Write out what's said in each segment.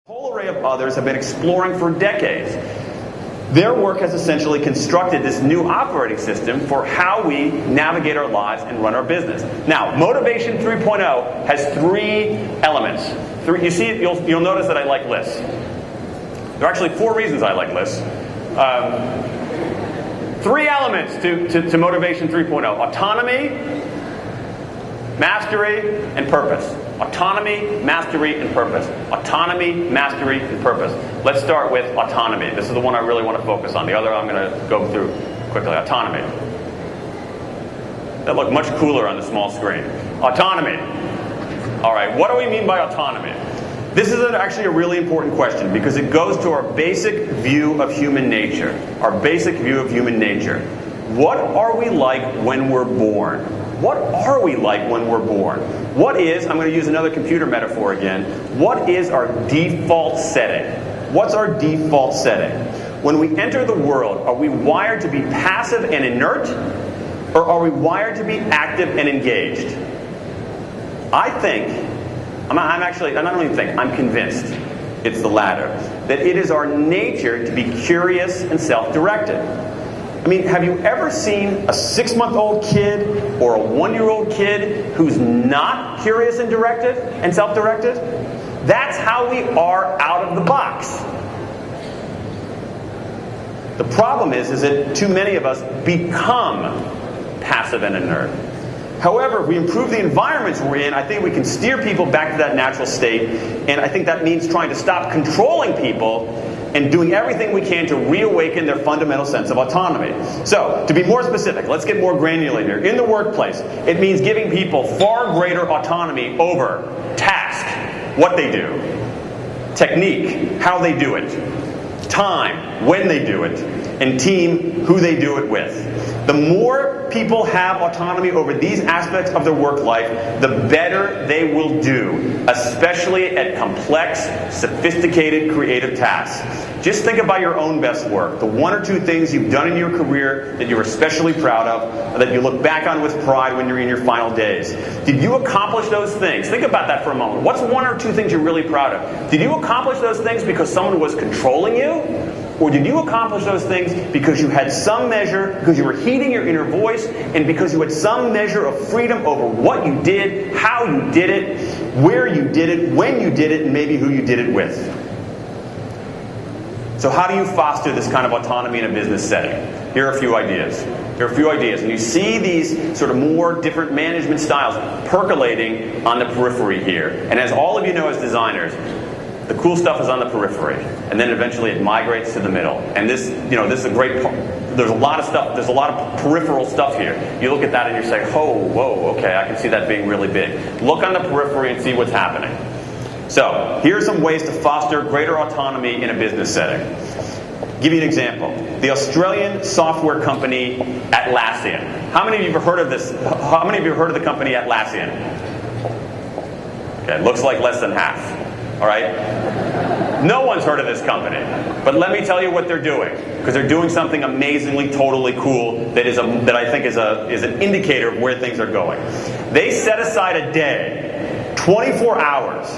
A whole array of others have been exploring for decades. Their work has essentially constructed this new operating system for how we navigate our lives and run our business. Now, Motivation 3.0 has three elements. You see, you'll notice that I like lists. There are actually four reasons I like lists. Three elements to Motivation 3.0. Autonomy, mastery, and purpose. Autonomy, mastery, and purpose. Autonomy, mastery, and purpose. Let's start with autonomy. This is the one I really want to focus on. The other I'm going to go through quickly. Autonomy. That looked much cooler on the small screen. Autonomy. All right, what do we mean by autonomy? This is actually a really important question because it goes to our basic view of human nature. Our basic view of human nature. What are we like when we're born? What are we like when we're born? What is, I'm going to use another computer metaphor again, what is our default setting? What's our default setting? When we enter the world, are we wired to be passive and inert? Or are we wired to be active and engaged? I think, I'm convinced it's the latter. That it is our nature to be curious and self-directed. I mean, have you ever seen a 6-month-old kid or a 1-year-old kid who's not curious and directed and self-directed? That's how we are out of the box. The problem is that too many of us become passive and inert. However, if we improve the environments we're in, I think we can steer people back to that natural state, and I think that means trying to stop controlling people and doing everything we can to reawaken their fundamental sense of autonomy. So, to be more specific, let's get more granular here. In the workplace, it means giving people far greater autonomy over task, what they do, technique, how they do it, time, when they do it, and team, who they do it with. The more people have autonomy over these aspects of their work life, the better they will do, especially at complex, sophisticated, creative tasks. Just think about your own best work, the one or two things you've done in your career that you're especially proud of, or that you look back on with pride when you're in your final days. Did you accomplish those things? Think about that for a moment. What's one or two things you're really proud of? Did you accomplish those things because someone was controlling you? Or did you accomplish those things because you had some measure, because you were heeding your inner voice, and because you had some measure of freedom over what you did, how you did it, where you did it, when you did it, and maybe who you did it with? So how do you foster this kind of autonomy in a business setting? Here are a few ideas. And you see these sort of more different management styles percolating on the periphery here. And as all of you know as designers, the cool stuff is on the periphery, and then eventually it migrates to the middle. And this is a great part. There's a lot of stuff. There's a lot of peripheral stuff here. You look at that and you say, "Oh, whoa, okay, I can see that being really big." Look on the periphery and see what's happening. So, here are some ways to foster greater autonomy in a business setting. Give you an example. The Australian software company Atlassian. How many of you have heard of this? How many of you have heard of the company Atlassian? Okay, looks like less than half. All right? No one's heard of this company. But let me tell you what they're doing. Because they're doing something amazingly, totally cool that I think is an indicator of where things are going. They set aside a day, 24 hours,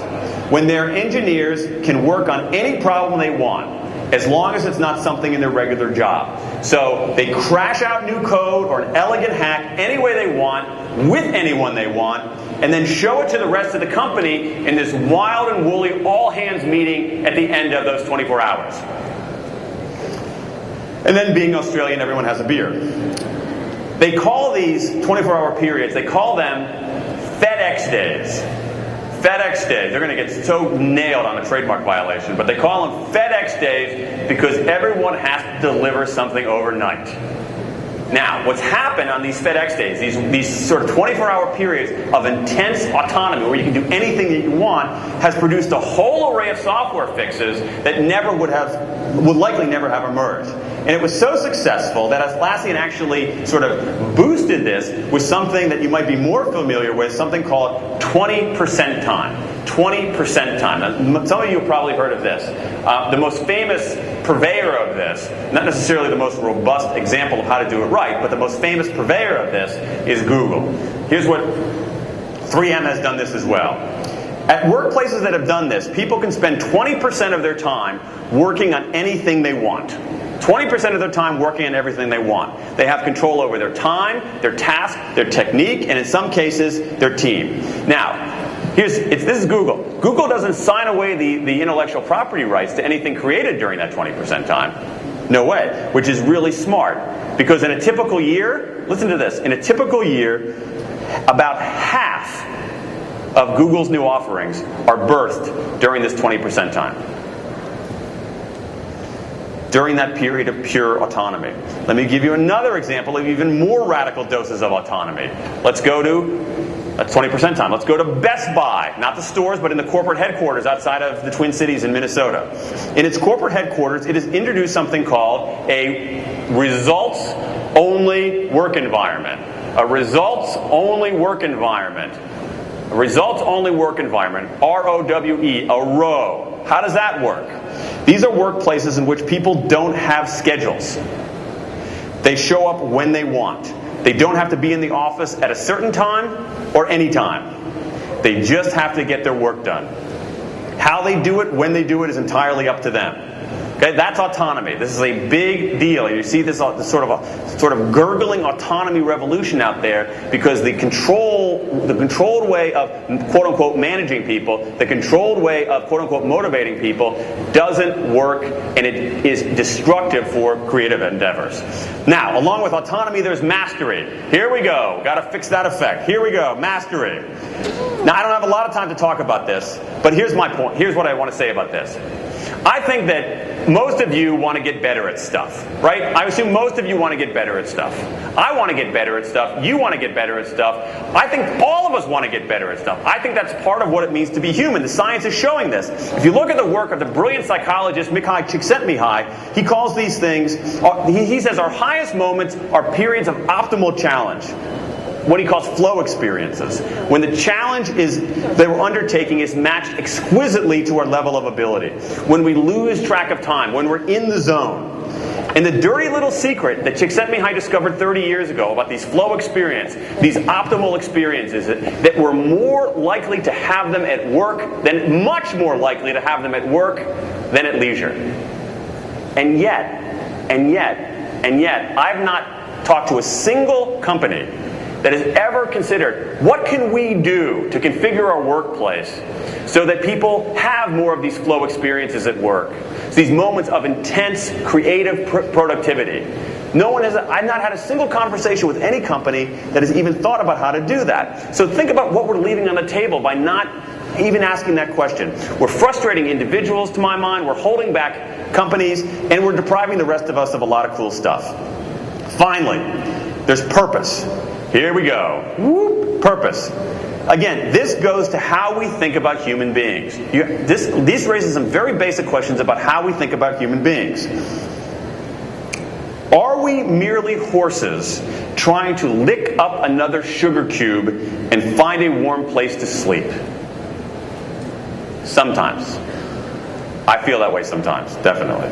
when their engineers can work on any problem they want, as long as it's not something in their regular job. So they crash out new code or an elegant hack any way they want, with anyone they want, and then show it to the rest of the company in this wild and woolly all-hands meeting at the end of those 24 hours. And then being Australian, everyone has a beer. They call these 24-hour periods, they call them FedEx days. FedEx days. They're going to get so nailed on a trademark violation, but they call them FedEx days because everyone has to deliver something overnight. Now, what's happened on these FedEx days, these sort of 24-hour periods of intense autonomy where you can do anything that you want, has produced a whole array of software fixes that would likely never have emerged. And it was so successful that Atlassian actually sort of boosted this with something that you might be more familiar with, something called 20% time. 20% time. Now, some of you have probably heard of this. The most famous purveyor of this, not necessarily the most robust example of how to do it right, but the most famous purveyor of this is Google. Here's what 3M has done this as well. At workplaces that have done this, people can spend 20% of their time working on anything they want. 20% of their time working on everything they want. They have control over their time, their task, their technique, and in some cases, their team. Now, this is Google. Google doesn't sign away the intellectual property rights to anything created during that 20% time. No way. Which is really smart. Because in a typical year, listen to this, in a typical year, about half of Google's new offerings are birthed during this 20% time. During that period of pure autonomy. Let me give you another example of even more radical doses of autonomy. Let's go to, that's 20% time, let's go to Best Buy. Not the stores, but in the corporate headquarters outside of the Twin Cities in Minnesota. In its corporate headquarters, it has introduced something called a results-only work environment. A results-only work environment. A results-only work environment, R-O-W-E, a row. How does that work? These are workplaces in which people don't have schedules. They show up when they want. They don't have to be in the office at a certain time or any time. They just have to get their work done. How they do it, when they do it, is entirely up to them. Okay, that's autonomy. This is a big deal. You see this sort of gurgling autonomy revolution out there because the controlled way of quote unquote managing people, the controlled way of quote unquote motivating people doesn't work, and it is destructive for creative endeavors. Now, along with autonomy, there's mastery. Here we go. Got to fix that effect. Here we go. Mastery. Now, I don't have a lot of time to talk about this, but here's my point. Here's what I want to say about this. I think that most of you want to get better at stuff, right? I assume most of you want to get better at stuff. I want to get better at stuff. You want to get better at stuff. I think all of us want to get better at stuff. I think that's part of what it means to be human. The science is showing this. If you look at the work of the brilliant psychologist Mikhail Csikszentmihalyi, he calls these things, he says our highest moments are periods of optimal challenge. What he calls flow experiences. When the challenge that we're undertaking is matched exquisitely to our level of ability. When we lose track of time. When we're in the zone. And the dirty little secret that Csikszentmihalyi discovered 30 years ago about these flow experiences, these optimal experiences, that we're more likely to have them at work, much more likely to have them at work than at leisure. And yet, I've not talked to a single company that has ever considered what can we do to configure our workplace so that people have more of these flow experiences at work, these moments of intense creative productivity. I've not had a single conversation with any company that has even thought about how to do that. So think about what we're leaving on the table by not even asking that question. We're frustrating individuals, to my mind, we're holding back companies, and we're depriving the rest of us of a lot of cool stuff. Finally, there's purpose. Here we go. Whoop, purpose. Again, this goes to how we think about human beings. This raises some very basic questions about how we think about human beings. Are we merely horses trying to lick up another sugar cube and find a warm place to sleep? Sometimes. I feel that way sometimes, definitely.